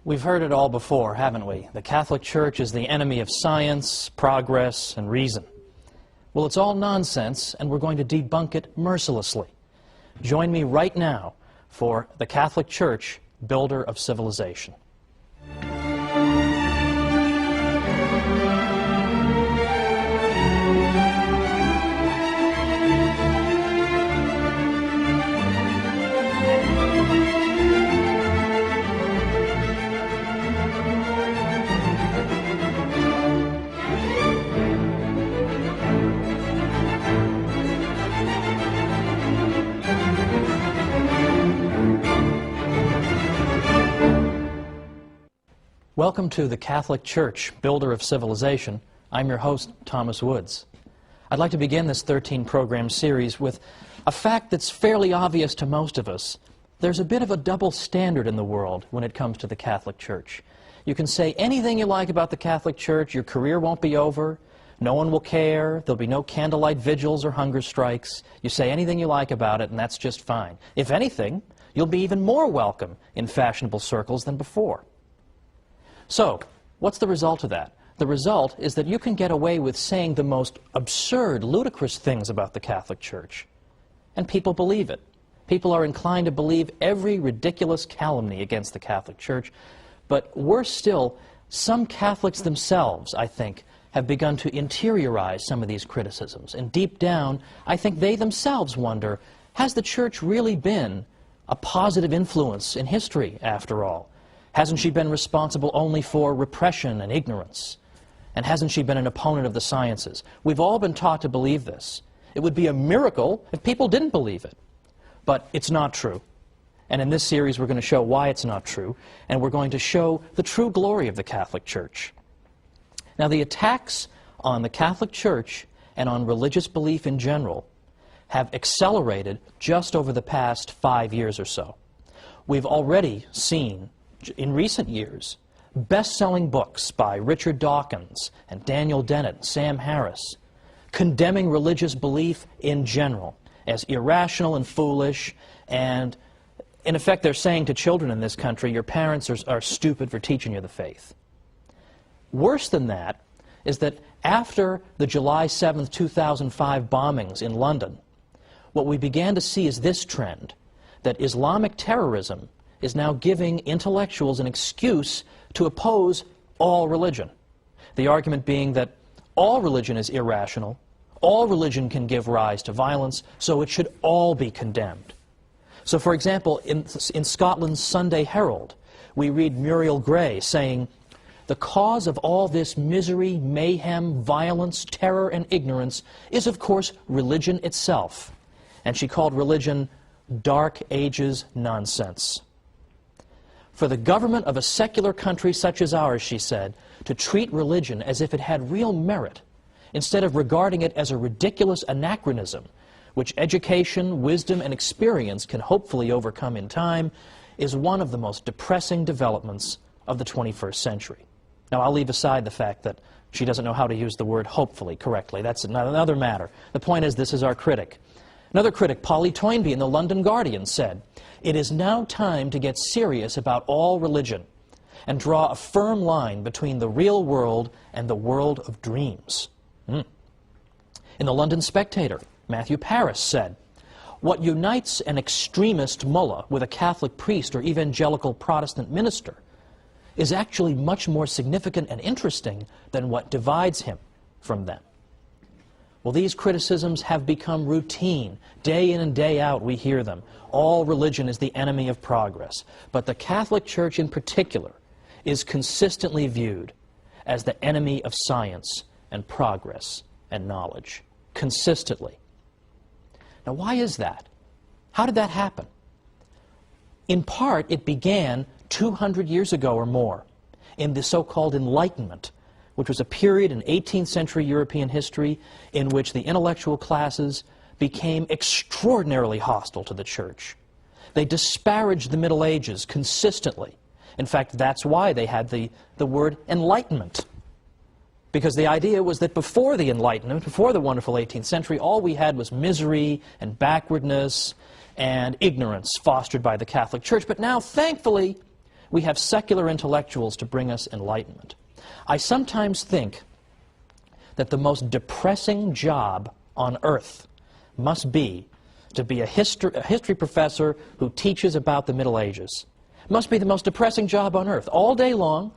We've heard it all before, haven't we? The Catholic Church is the enemy of science, progress, and reason. Well, it's all nonsense, and we're going to debunk it mercilessly. Join me right now for the Catholic Church, Builder of Civilization. Welcome to the Catholic Church, Builder of Civilization. I'm your host, Thomas Woods. I'd like to begin this 13-program series with a fact that's fairly obvious to most of us. There's a bit of a double standard in the world when it comes to the Catholic Church. You can say anything you like about the Catholic Church, your career won't be over, no one will care, there'll be no candlelight vigils or hunger strikes. You say anything you like about it, and that's just fine. If anything, you'll be even more welcome in fashionable circles than before. So, what's the result of that? The result is that you can get away with saying the most absurd, ludicrous things about the Catholic Church, and people believe it. People are inclined to believe every ridiculous calumny against the Catholic Church, but worse still, some Catholics themselves, I think, have begun to interiorize some of these criticisms, and deep down, I think they themselves wonder, has the Church really been a positive influence in history, after all? Hasn't she been responsible only for repression and ignorance? And hasn't she been an opponent of the sciences? We've all been taught to believe this. It would be a miracle if people didn't believe it. But it's not true. And in this series, we're going to show why it's not true, and we're going to show the true glory of the Catholic Church. Now, the attacks on the Catholic Church and on religious belief in general have accelerated just over the past 5 years or so. We've already seen in recent years, best-selling books by Richard Dawkins and Daniel Dennett and Sam Harris condemning religious belief in general as irrational and foolish, and in effect they're saying to children in this country, your parents are stupid for teaching you the faith. Worse than that is that after the July 7th, 2005 bombings in London, what we began to see is this trend, that Islamic terrorism is now giving intellectuals an excuse to oppose all religion. The argument being that all religion is irrational, all religion can give rise to violence, so it should all be condemned. So, for example, in Scotland's Sunday Herald, we read Muriel Gray saying, "The cause of all this misery, mayhem, violence, terror, and ignorance is, of course, religion itself." And she called religion Dark Ages nonsense. For the government of a secular country such as ours, she said, to treat religion as if it had real merit, instead of regarding it as a ridiculous anachronism, which education, wisdom, and experience can hopefully overcome in time, is one of the most depressing developments of the 21st century. Now, I'll leave aside the fact that she doesn't know how to use the word hopefully correctly. That's another matter. The point is, this is our critic. Another critic, Polly Toynbee in the London Guardian, said, "It is now time to get serious about all religion and draw a firm line between the real world and the world of dreams." In the London Spectator, Matthew Paris said, "What unites an extremist mullah with a Catholic priest or evangelical Protestant minister is actually much more significant and interesting than what divides him from them." Well, these criticisms have become routine. Day in and day out, we hear them. All religion is the enemy of progress. But the Catholic Church in particular is consistently viewed as the enemy of science and progress and knowledge. Consistently. Now, why is that? How did that happen? In part, it began 200 years ago or more in the so-called Enlightenment, which was a period in 18th century European history in which the intellectual classes became extraordinarily hostile to the Church. They disparaged the Middle Ages consistently. In fact, that's why they had the word Enlightenment. Because the idea was that before the Enlightenment, before the wonderful 18th century, all we had was misery and backwardness and ignorance fostered by the Catholic Church. But now, thankfully, We have secular intellectuals to bring us enlightenment. I sometimes think that the most depressing job on earth must be to be a history professor who teaches about the Middle Ages. Must be the most depressing job on earth. All day long,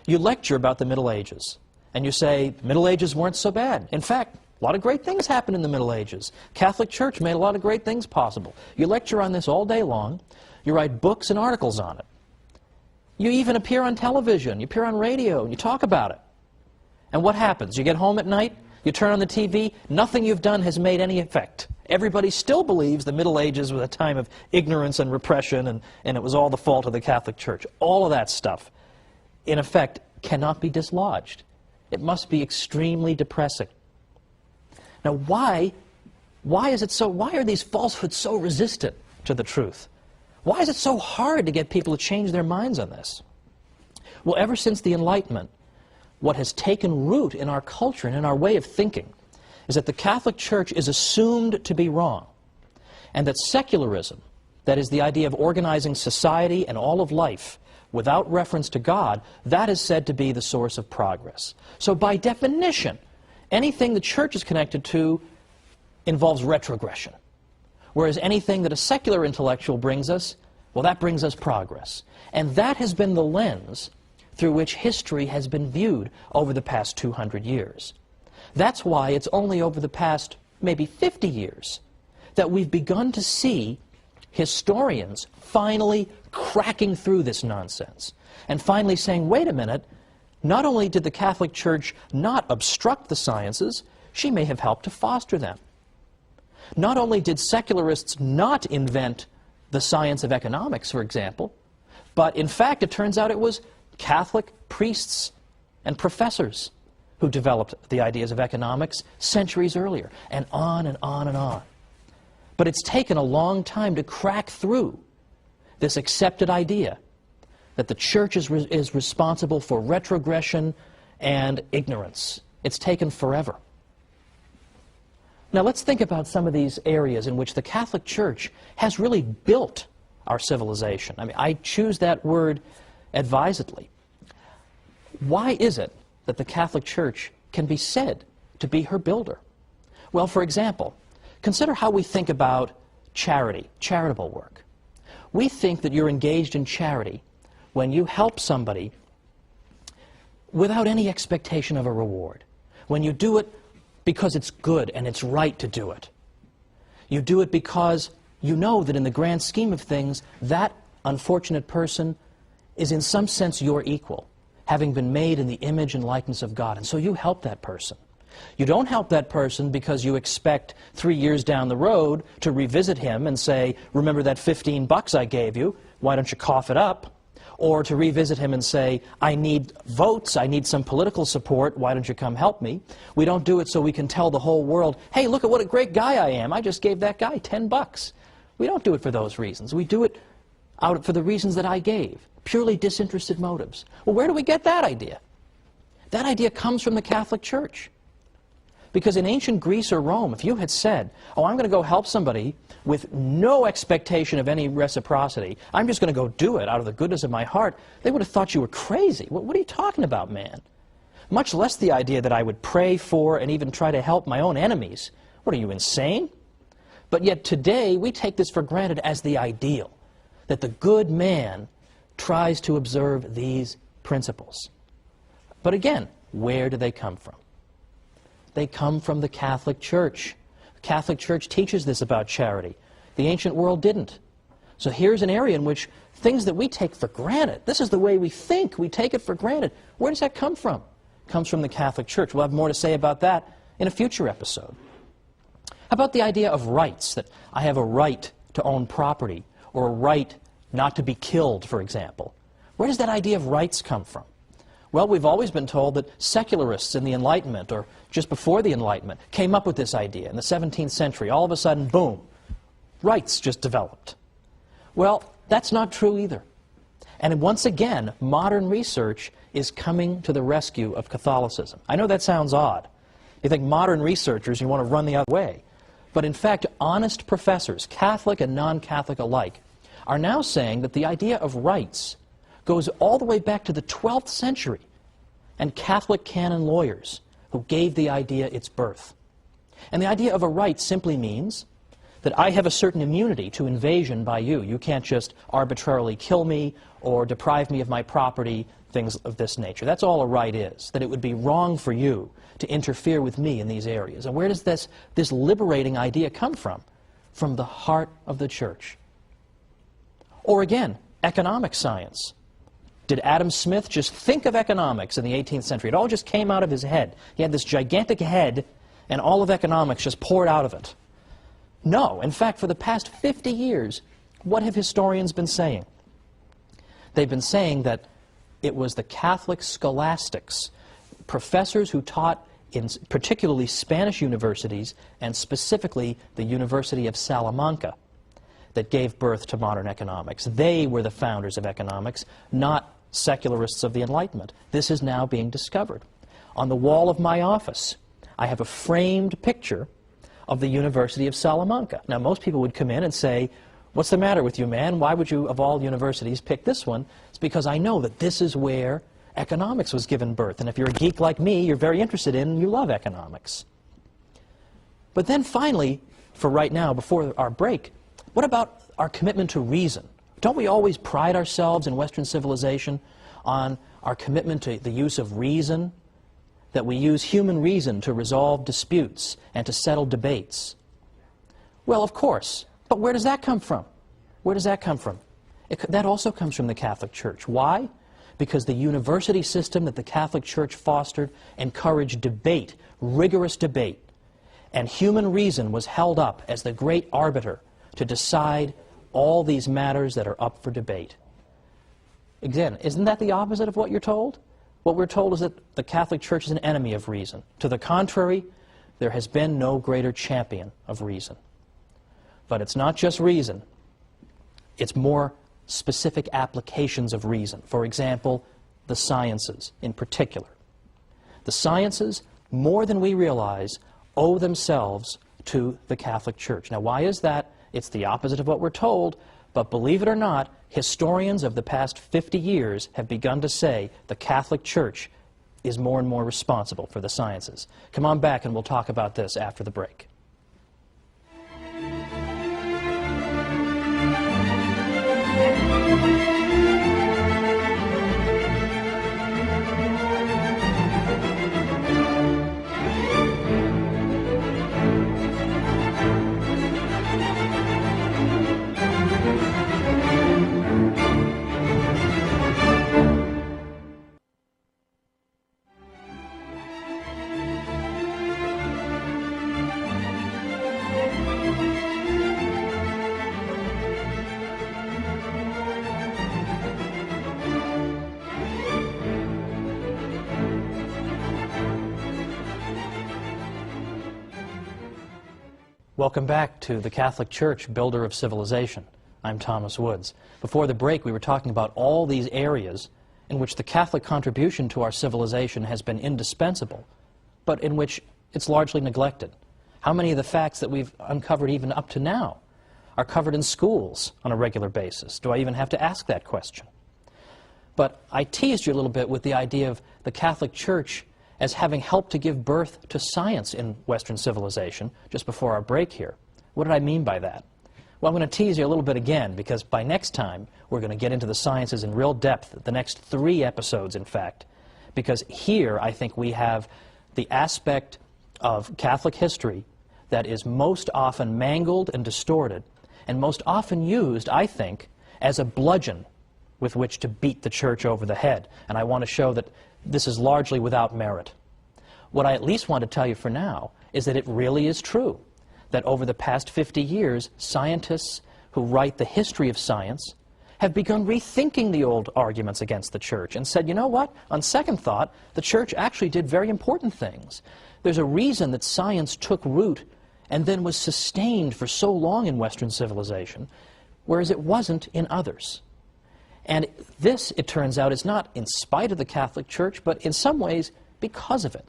you lecture about the Middle Ages, and you say the Middle Ages weren't so bad. In fact, a lot of great things happened in the Middle Ages. Catholic Church made a lot of great things possible. You lecture on this all day long. You write books and articles on it. You even appear on television. You appear on radio, and you talk about it. And what happens? You get home at night, you turn on the TV, nothing you've done has made any effect. Everybody still believes the Middle Ages was a time of ignorance and repression, and it was all the fault of the Catholic Church. All of that stuff, in effect, cannot be dislodged. It must be extremely depressing. Now, why are these falsehoods so resistant to the truth? Why is it so hard to get people to change their minds on this? Well, ever since the Enlightenment, what has taken root in our culture and in our way of thinking is that the Catholic Church is assumed to be wrong, and that secularism, that is the idea of organizing society and all of life without reference to God, that is said to be the source of progress. So by definition, anything the Church is connected to involves retrogression, whereas anything that a secular intellectual brings us, well, that brings us progress. And that has been the lens through which history has been viewed over the past 200 years. That's why it's only over the past maybe 50 years that we've begun to see historians finally cracking through this nonsense and finally saying, wait a minute, not only did the Catholic Church not obstruct the sciences, she may have helped to foster them. Not only did secularists not invent the science of economics, for example, but in fact it turns out it was Catholic priests and professors who developed the ideas of economics centuries earlier, and on and on and on. But it's taken a long time to crack through this accepted idea that the Church is responsible for retrogression and ignorance. It's taken forever. Now let's think about some of these areas in which the Catholic Church has really built our civilization. I mean, I choose that word advisedly. Why is it that the Catholic Church can be said to be her builder? Well, for example, consider how we think about charity, charitable work. We think that you're engaged in charity when you help somebody without any expectation of a reward, when you do it because it's good and it's right to do it. You do it because you know that in the grand scheme of things, that unfortunate person is in some sense your equal, having been made in the image and likeness of God. And so you help that person. You don't help that person because you expect 3 years down the road to revisit him and say, remember that $15 I gave you, why don't you cough it up? Or to revisit him and say, I need votes, I need some political support, why don't you come help me? We don't do it so we can tell the whole world, hey, look at what a great guy I am, I just gave that guy $10. We don't do it for those reasons. We do it for the reasons that I gave, purely disinterested motives. Well, where do we get that idea? That idea comes from the Catholic Church. Because in ancient Greece or Rome, if you had said, oh, I'm going to go help somebody with no expectation of any reciprocity, I'm just going to go do it out of the goodness of my heart, they would have thought you were crazy. What are you talking about, man? Much less the idea that I would pray for and even try to help my own enemies. What, are you insane? But yet today, we take this for granted as the ideal, that the good man tries to observe these principles. But again, where do they come from? They come from the Catholic Church. The Catholic Church teaches this about charity. The ancient world didn't. So here's an area in which things that we take for granted, this is the way we think, we take it for granted. Where does that come from? It comes from the Catholic Church. We'll have more to say about that in a future episode. How about the idea of rights, that I have a right to own property, or a right not to be killed, for example? Where does that idea of rights come from? Well, we've always been told that secularists in the Enlightenment, or just before the Enlightenment, came up with this idea in the 17th century. All of a sudden, boom, rights just developed. Well, that's not true either. And once again, modern research is coming to the rescue of Catholicism. I know that sounds odd. You think modern researchers, you want to run the other way. But in fact, honest professors, Catholic and non-Catholic alike, are now saying that the idea of rights goes all the way back to the 12th century and Catholic canon lawyers who gave the idea its birth. And the idea of a right simply means that I have a certain immunity to invasion by you. You can't just arbitrarily kill me or deprive me of my property, things of this nature. That's all a right is, that it would be wrong for you to interfere with me in these areas. And where does this liberating idea come from? From the heart of the Church. Or again, economic science. Did Adam Smith just think of economics in the 18th century? It all just came out of his head. He had this gigantic head, and all of economics just poured out of it. No. In fact, for the past 50 years, what have historians been saying? They've been saying that it was the Catholic scholastics, professors who taught in particularly Spanish universities, and specifically the University of Salamanca, that gave birth to modern economics. They were the founders of economics, not secularists of the Enlightenment. This is now being discovered. On the wall of my office, I have a framed picture of the University of Salamanca. Now, most people would come in and say, "What's the matter with you, man? Why would you, of all universities, pick this one?" It's because I know that this is where economics was given birth. And if you're a geek like me, you're very interested in and you love economics. But then finally, for right now, before our break, what about our commitment to reason? Don't we always pride ourselves in Western civilization on our commitment to the use of reason? That we use human reason to resolve disputes and to settle debates? Well, of course. But where does that come from? Where does that come from? That also comes from the Catholic Church. Why? Because the university system that the Catholic Church fostered encouraged debate, rigorous debate. And human reason was held up as the great arbiter to decide all these matters that are up for debate. Again, isn't that the opposite of what you're told? What we're told is that the Catholic Church is an enemy of reason. To the contrary, there has been no greater champion of reason. But it's not just reason. It's more specific applications of reason. For example, the sciences in particular. The sciences, more than we realize, owe themselves to the Catholic Church. Now, why is that? It's the opposite of what we're told, but believe it or not, historians of the past 50 years have begun to say the Catholic Church is more and more responsible for the sciences. Come on back and we'll talk about this after the break. Welcome back to the Catholic Church, Builder of Civilization. I'm Thomas Woods. Before the break, we were talking about all these areas in which the Catholic contribution to our civilization has been indispensable, but in which it's largely neglected. How many of the facts that we've uncovered even up to now are covered in schools on a regular basis? Do I even have to ask that question? But I teased you a little bit with the idea of the Catholic Church as having helped to give birth to science in Western civilization just before our break here. What did I mean by that? Well, I'm going to tease you a little bit again, because by next time we're going to get into the sciences in real depth, the next 3 episodes, in fact, because here I think we have the aspect of Catholic history that is most often mangled and distorted, and most often used, I think, as a bludgeon with which to beat the Church over the head. And I want to show that this is largely without merit. What I at least want to tell you for now is that it really is true that over the past 50 years, scientists who write the history of science have begun rethinking the old arguments against the Church and said, you know what, on second thought, the Church actually did very important things. There's a reason that science took root and then was sustained for so long in Western civilization, whereas it wasn't in others. And this, it turns out, is not in spite of the Catholic Church, but in some ways because of it.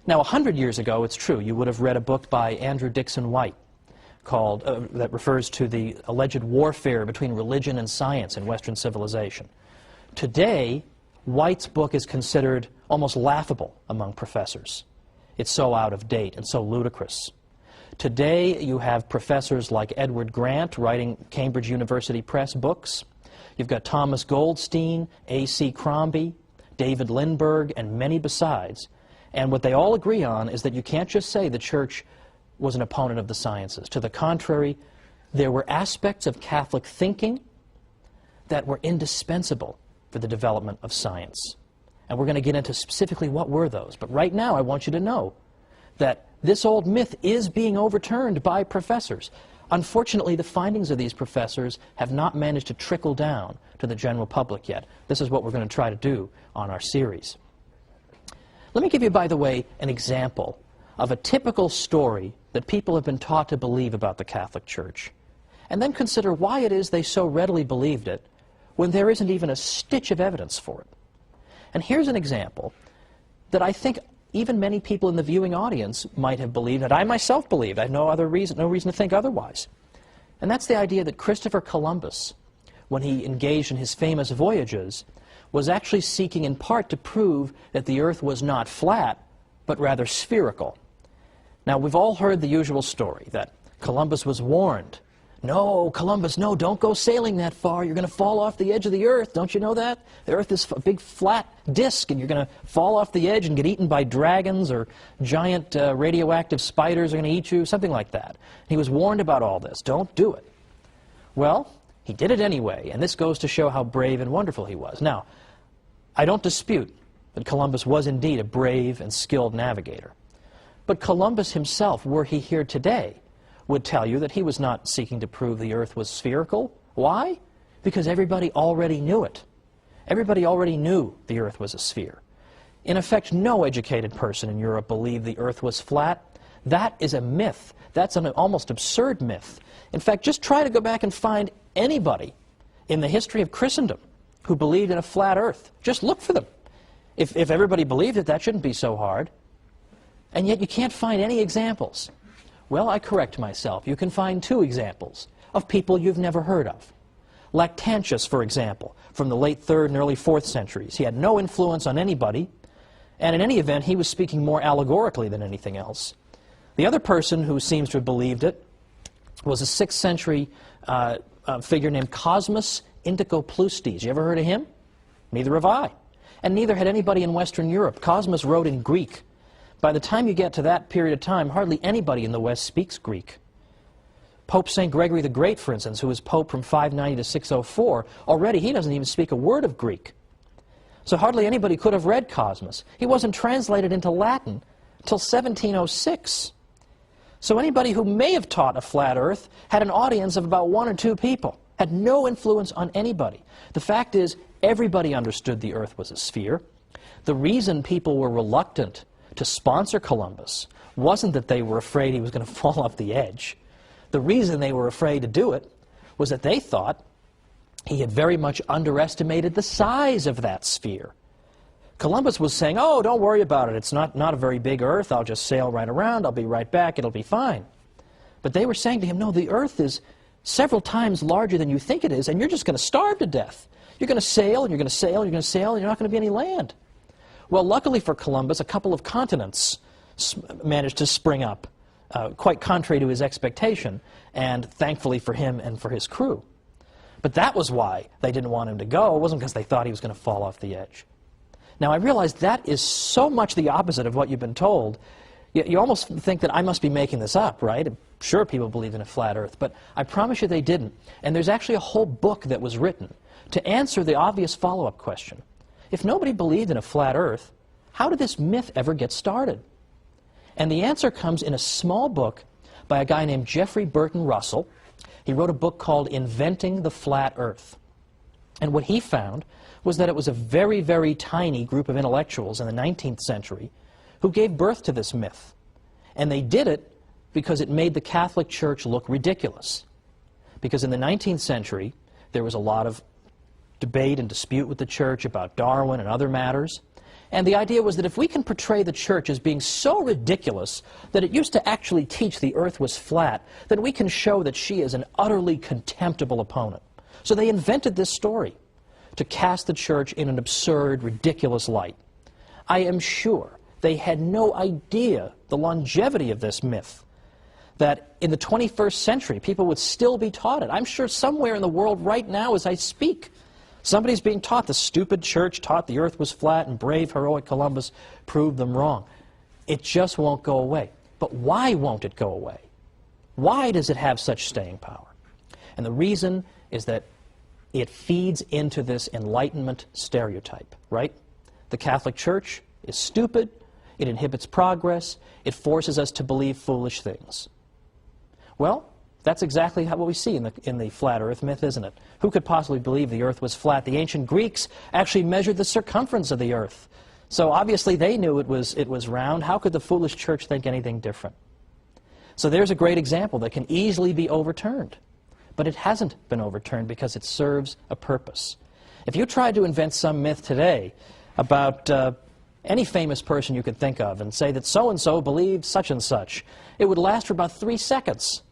Now, 100 years ago, it's true, you would have read a book by Andrew Dixon White called, that refers to the alleged warfare between religion and science in Western civilization. Today, White's book is considered almost laughable among professors. It's so out of date and so ludicrous. Today, you have professors like Edward Grant writing Cambridge University Press books. You've got Thomas Goldstein, A.C. Crombie, David Lindbergh, and many besides. And what they all agree on is that you can't just say the Church was an opponent of the sciences. To the contrary, there were aspects of Catholic thinking that were indispensable for the development of science. And we're going to get into specifically what were those. But right now, I want you to know that this old myth is being overturned by professors. Unfortunately, the findings of these professors have not managed to trickle down to the general public yet. This is what we're going to try to do on our series. Let me give you, by the way, an example of a typical story that people have been taught to believe about the Catholic Church, and then consider why it is they so readily believed it when there isn't even a stitch of evidence for it. And here's an example that I think even many people in the viewing audience might have believed, and I myself believed. I have no reason to think otherwise. And that's the idea that Christopher Columbus, when he engaged in his famous voyages, was actually seeking in part to prove that the Earth was not flat, but rather spherical. Now, we've all heard the usual story that Columbus was warned. No, Columbus, no, don't go sailing that far. You're going to fall off the edge of the Earth. Don't you know that? The Earth is a big flat disk, and you're going to fall off the edge and get eaten by dragons, or giant radioactive spiders are going to eat you, something like that. He was warned about all this. Don't do it. Well, he did it anyway, and this goes to show how brave and wonderful he was. Now, I don't dispute that Columbus was indeed a brave and skilled navigator. But Columbus himself, were he here today, would tell you that he was not seeking to prove the Earth was spherical. Why? Because everybody already knew it. Everybody already knew the Earth was a sphere. In effect, no educated person in Europe believed the Earth was flat. That is a myth. That's an almost absurd myth. In fact, just try to go back and find anybody in the history of Christendom who believed in a flat Earth. Just look for them. If everybody believed it, that shouldn't be so hard. And yet you can't find any examples. Well, I correct myself. You can find two examples of people you've never heard of. Lactantius, for example, from the late 3rd and early 4th centuries. He had no influence on anybody, and in any event, he was speaking more allegorically than anything else. The other person who seems to have believed it was a 6th century figure named Cosmas Indicopleustes. You ever heard of him? Neither have I. And neither had anybody in Western Europe. Cosmas wrote in Greek. By the time you get to that period of time, hardly anybody in the West speaks Greek. Pope St. Gregory the Great, for instance, who was Pope from 590 to 604, already he doesn't even speak a word of Greek. So hardly anybody could have read Cosmas. He wasn't translated into Latin until 1706. So anybody who may have taught a flat Earth had an audience of about 1 or 2 people, had no influence on anybody. The fact is, everybody understood the Earth was a sphere. The reason people were reluctant to sponsor Columbus wasn't that they were afraid he was going to fall off the edge. The reason they were afraid to do it was that they thought he had very much underestimated the size of that sphere. Columbus was saying, oh, don't worry about it. It's not a very big Earth. I'll just sail right around. I'll be right back. It'll be fine. But they were saying to him, no, the Earth is several times larger than you think it is, and you're just going to starve to death. You're going to sail, and you're going to sail, and you're going to sail, and you're not going to be any land. Well, luckily for Columbus, a couple of continents managed to spring up, quite contrary to his expectation, and thankfully for him and for his crew. But that was why they didn't want him to go. It wasn't because they thought he was going to fall off the edge. Now, I realize that is so much the opposite of what you've been told. You almost think that I must be making this up, right? Sure, people believe in a flat Earth, but I promise you they didn't. And there's actually a whole book that was written to answer the obvious follow-up question. If nobody believed in a flat Earth, how did this myth ever get started? And the answer comes in a small book by a guy named Jeffrey Burton Russell. He wrote a book called Inventing the Flat Earth. And what he found was that it was a very, very tiny group of intellectuals in the 19th century who gave birth to this myth. And they did it because it made the Catholic Church look ridiculous. Because in the 19th century, there was a lot of debate and dispute with the Church about Darwin and other matters. And the idea was that if we can portray the Church as being so ridiculous that it used to actually teach the Earth was flat, then we can show that she is an utterly contemptible opponent. So they invented this story to cast the church in an absurd, ridiculous light. I am sure they had no idea the longevity of this myth, that in the 21st century people would still be taught it. I'm sure somewhere in the world right now as I speak, somebody's being taught the stupid church taught the earth was flat and brave, heroic Columbus proved them wrong. It just won't go away. But why won't it go away? Why does it have such staying power? And the reason is that it feeds into this Enlightenment stereotype, right? The Catholic Church is stupid, it inhibits progress, it forces us to believe foolish things. Well, that's exactly what we see in the flat earth myth, isn't it? Who could possibly believe the earth was flat? The ancient Greeks actually measured the circumference of the earth. So obviously they knew it was round. How could the foolish church think anything different? So there's a great example that can easily be overturned. But it hasn't been overturned because it serves a purpose. If you tried to invent some myth today about any famous person you could think of and say that so-and-so believed such and such, it would last for about 3 seconds.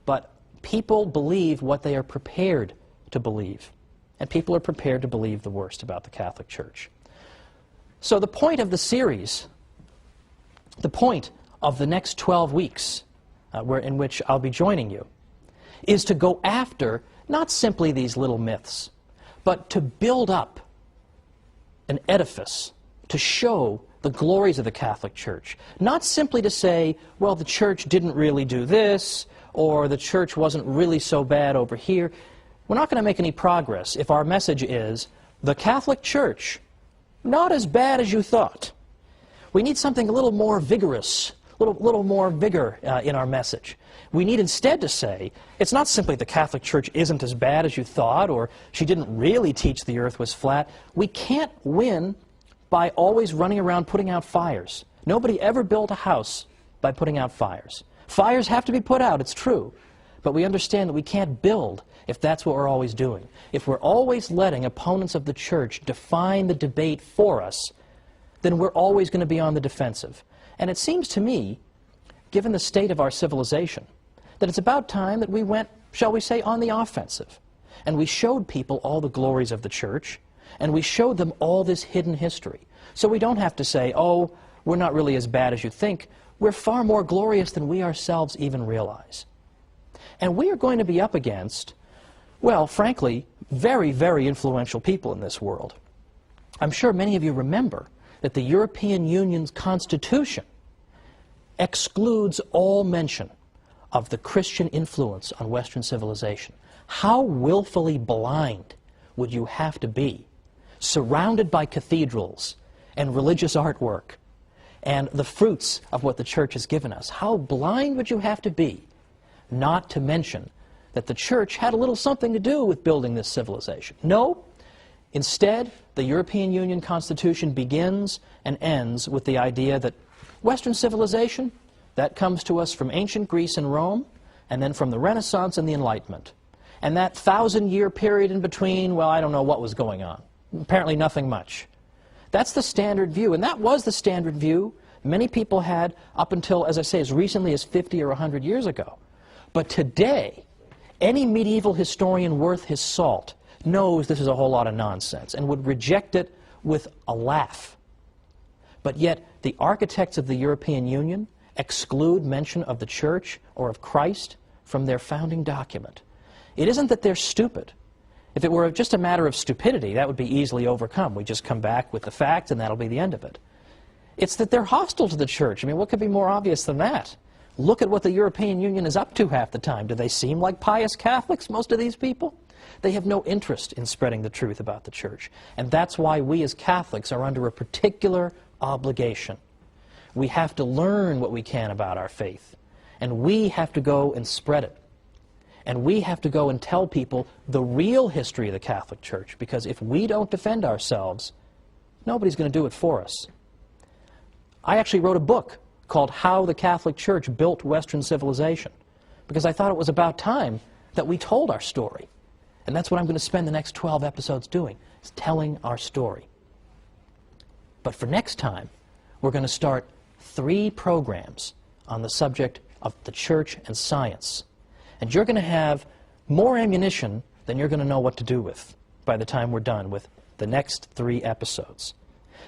But people believe what they are prepared to believe. And people are prepared to believe the worst about the Catholic Church. So the point of the series, the point of the next 12 weeks in which I'll be joining you, is to go after not simply these little myths, but to build up an edifice to show the glories of the Catholic Church. Not simply to say, well, the church didn't really do this, or the church wasn't really so bad over here. We're not going to make any progress if our message is, the Catholic Church, not as bad as you thought. We need something a little more vigorous, a little more vigor in our message. We need instead to say, it's not simply the Catholic Church isn't as bad as you thought, or she didn't really teach the earth was flat. We can't win by always running around putting out fires. Nobody ever built a house by putting out fires. Fires have to be put out, it's true. But we understand that we can't build if that's what we're always doing. If we're always letting opponents of the church define the debate for us, then we're always going to be on the defensive. And it seems to me, given the state of our civilization, that it's about time that we went, shall we say, on the offensive. And we showed people all the glories of the church, and we showed them all this hidden history. So we don't have to say, oh, we're not really as bad as you think. We're far more glorious than we ourselves even realize. And we are going to be up against, well, frankly, very, very influential people in this world. I'm sure many of you remember that the European Union's Constitution excludes all mention of the Christian influence on Western civilization. How willfully blind would you have to be, surrounded by cathedrals and religious artwork and the fruits of what the church has given us? How blind would you have to be not to mention that the church had a little something to do with building this civilization? No. Instead, the European Union Constitution begins and ends with the idea that Western civilization, that comes to us from ancient Greece and Rome, and then from the Renaissance and the Enlightenment. And that 1,000-year period in between, well, I don't know what was going on. Apparently nothing much. That's the standard view, and that was the standard view many people had up until, as I say, as recently as 50 or 100 years ago. But today, any medieval historian worth his salt knows this is a whole lot of nonsense and would reject it with a laugh. But yet, the architects of the European Union exclude mention of the church or of Christ from their founding document. It isn't that they're stupid. If it were just a matter of stupidity, that would be easily overcome. We just come back with the facts and that'll be the end of it. It's that they're hostile to the church. I mean, what could be more obvious than that? Look at what the European Union is up to half the time. Do they seem like pious Catholics, most of these people? They have no interest in spreading the truth about the church. And that's why we as Catholics are under a particular obligation. We have to learn what we can about our faith. And we have to go and spread it. And we have to go and tell people the real history of the Catholic Church, because if we don't defend ourselves, nobody's going to do it for us. I actually wrote a book called How the Catholic Church Built Western Civilization, because I thought it was about time that we told our story. And that's what I'm going to spend the next 12 episodes doing, is telling our story. But for next time, we're going to start 3 programs on the subject of the church and science. And you're going to have more ammunition than you're going to know what to do with. by the time we're done with the next 3 episodes.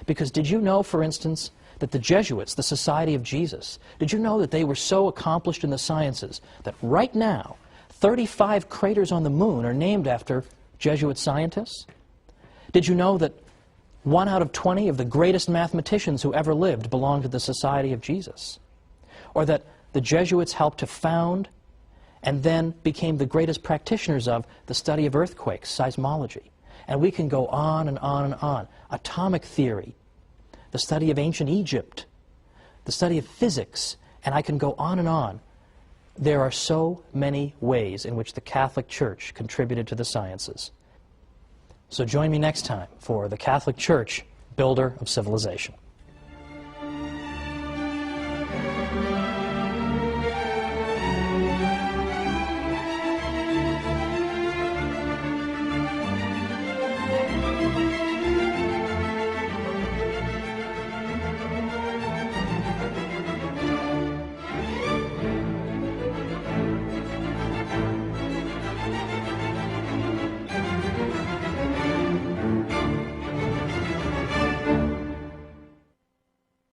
Because did you know, for instance, that the Jesuits, the Society of Jesus, did you know that they were so accomplished in the sciences that right now 35 craters on the moon are named after Jesuit scientists? Did you know that 1 out of 20 of the greatest mathematicians who ever lived belonged to the Society of Jesus? Or that the Jesuits helped to found and then became the greatest practitioners of the study of earthquakes, seismology. And we can go on and on and on. Atomic theory, the study of ancient Egypt, the study of physics, and I can go on and on. There are so many ways in which the Catholic Church contributed to the sciences. So join me next time for the Catholic Church, Builder of Civilization.